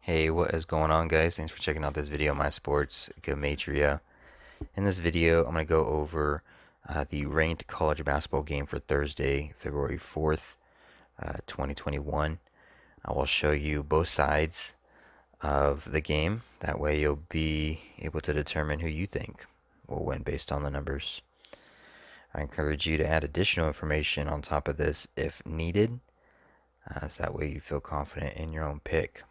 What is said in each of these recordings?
Hey, what is going on, guys? Thanks for checking out this video on my sports, Gematria. In this video, I'm going to go over the ranked college basketball game for Thursday, February 4th, 2021. I will show you both sides of the game. That way, you'll be able to determine who you think will win based on the numbers. I encourage you to add additional information on top of this if needed, so that way you feel confident in your own pick.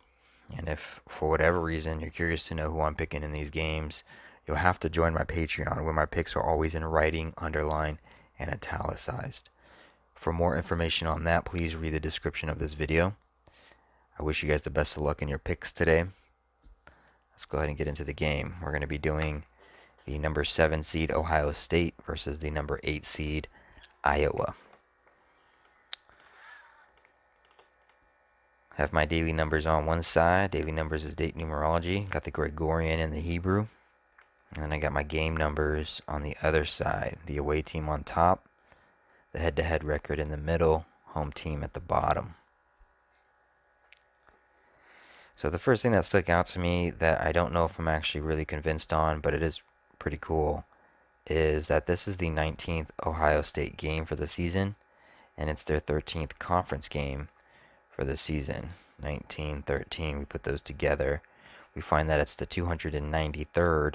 And if for whatever reason you're curious to know who I'm picking in these games, you'll have to join my Patreon where my picks are always in writing, underlined, and italicized. For more information on that, please read the description of this video. I wish you guys the best of luck in your picks today. Let's go ahead and get into the game. We're going to be doing the number 7 seed Ohio State versus the number 8 seed Iowa. Have my daily numbers on one side. Daily numbers is date numerology. Got the Gregorian and the Hebrew. And then I got my game numbers on the other side. The away team on top. The head-to-head record in the middle. Home team at the bottom. So the first thing that stuck out to me that I don't know if I'm actually really convinced on, but it is pretty cool, is that this is the 19th Ohio State game for the season. And it's their 13th conference game for the season. 19, 13, we put those together. We find that it's the 293rd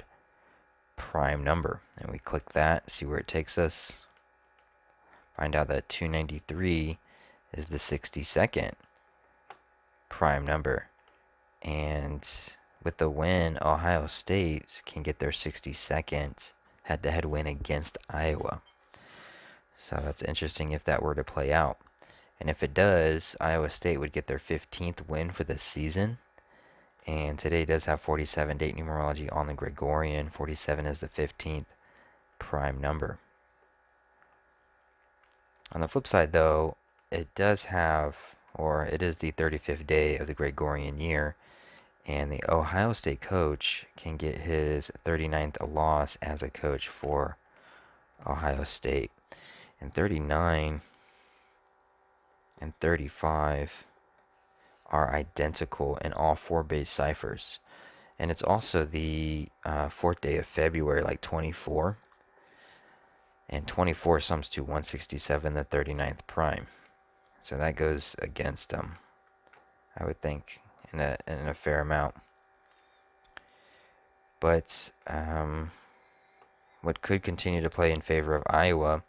prime number. And we click that, see where it takes us. Find out that 293 is the 62nd prime number. And with the win, Ohio State can get their 62nd head-to-head win against Iowa. So that's interesting if that were to play out. And if it does, Iowa State would get their 15th win for the season. And today does have 47 date numerology on the Gregorian. 47 is the 15th prime number. On the flip side, though, it does have, or it is the 35th day of the Gregorian year. And the Ohio State coach can get his 39th loss as a coach for Ohio State. And 39 and 35 are identical in all four base ciphers. And it's also the 4th day of February, like 24. And 24 sums to 167, the 39th prime. So that goes against them, I would think, in a fair amount. But what could continue to play in favor of Iowa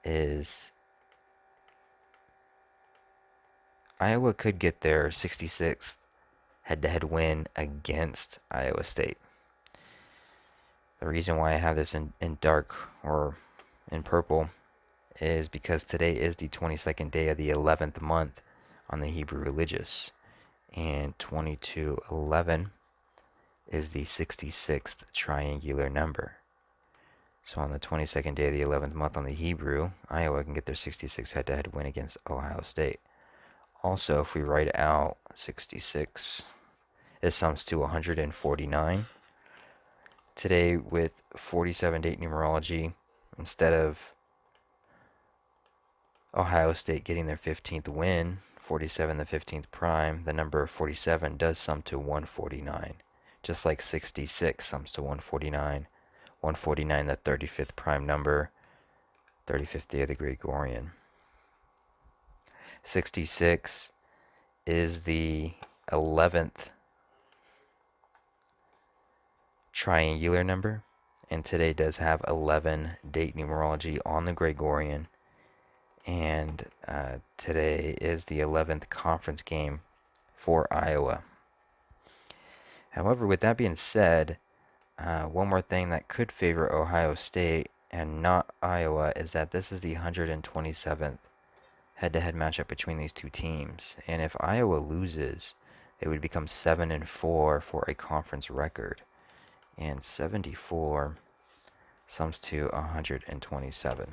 is Iowa could get their 66th head-to-head win against Iowa State. The reason why I have this in dark or in purple is because today is the 22nd day of the 11th month on the Hebrew religious. And 2211 is the 66th triangular number. So on the 22nd day of the 11th month on the Hebrew, Iowa can get their 66th head-to-head win against Ohio State. Also, if we write out 66, it sums to 149. Today, with 47 date numerology, instead of Ohio State getting their 15th win, 47 the 15th prime, the number 47 does sum to 149. Just like 66 sums to 149. 149 the 35th prime number, 35th day of the Gregorian. 66 is the 11th triangular number, and today does have 11 date numerology on the Gregorian, and today is the 11th conference game for Iowa. However, with that being said, one more thing that could favor Ohio State and not Iowa is that this is the 127th head-to-head matchup between these two teams, and if Iowa loses, they would become 7-4 for a conference record, and 74 sums to 127.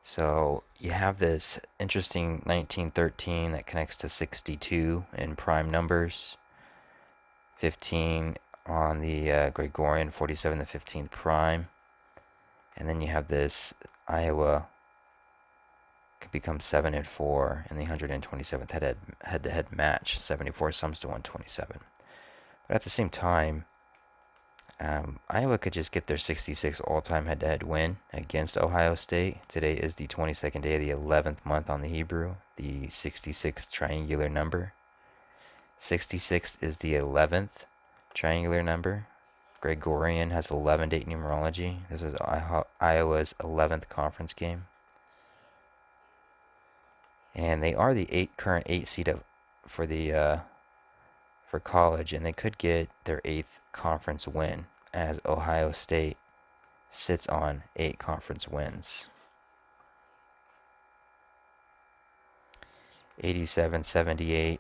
So you have this interesting 1913 that connects to 62 in prime numbers, 15 on the Gregorian, 47 the 15th prime, and then you have this Iowa could become 7-4 in the 127th head-to-head match. 74 sums to 127. But at the same time, Iowa could just get their 66th all-time head-to-head win against Ohio State. Today is the 22nd day of the 11th month on the Hebrew, the 66th triangular number. 66 is the 11th triangular number. Gregorian has 11-date numerology. This is Iowa's 11th conference game. And they are the current 8 seed for the for college, and they could get their 8th conference win as Ohio State sits on 8 conference wins. 87-78.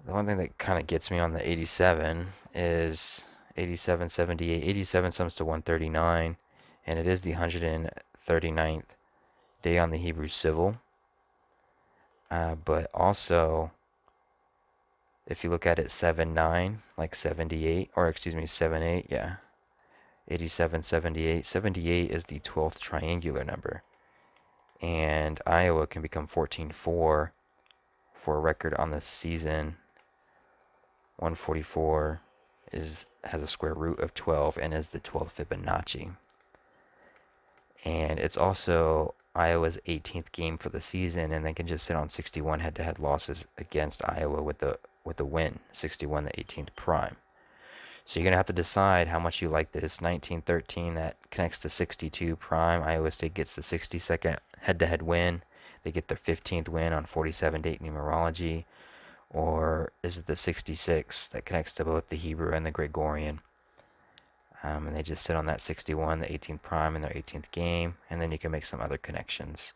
The one thing that kind of gets me on the 87 is 87-78. 87 sums to 139, and it is the 139th day on the Hebrew Civil. But also, if you look at it 7-9, like 78, or excuse me, 7-8, yeah. 87-78. 78 is the 12th triangular number. And Iowa can become 14-4 for a record on the season. 144 has a square root of 12 and is the 12th Fibonacci. And it's also Iowa's 18th game for the season, and they can just sit on 61 head-to-head losses against Iowa with the win, 61 the 18th prime. So you're gonna have to decide how much you like this 19-13 that connects to 62 prime. Iowa State gets the 62nd head-to-head win. They get their 15th win on 47-date numerology. Or is it the 66 that connects to both the Hebrew and the Gregorian? And they just sit on that 61, the 18th prime in their 18th game, and then you can make some other connections.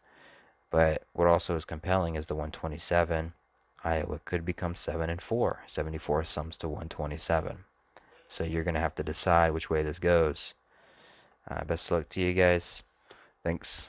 But what also is compelling is the 127. Iowa could become 7-4. 74 sums to 127. So you're going to have to decide which way this goes. Best of luck to you guys. Thanks.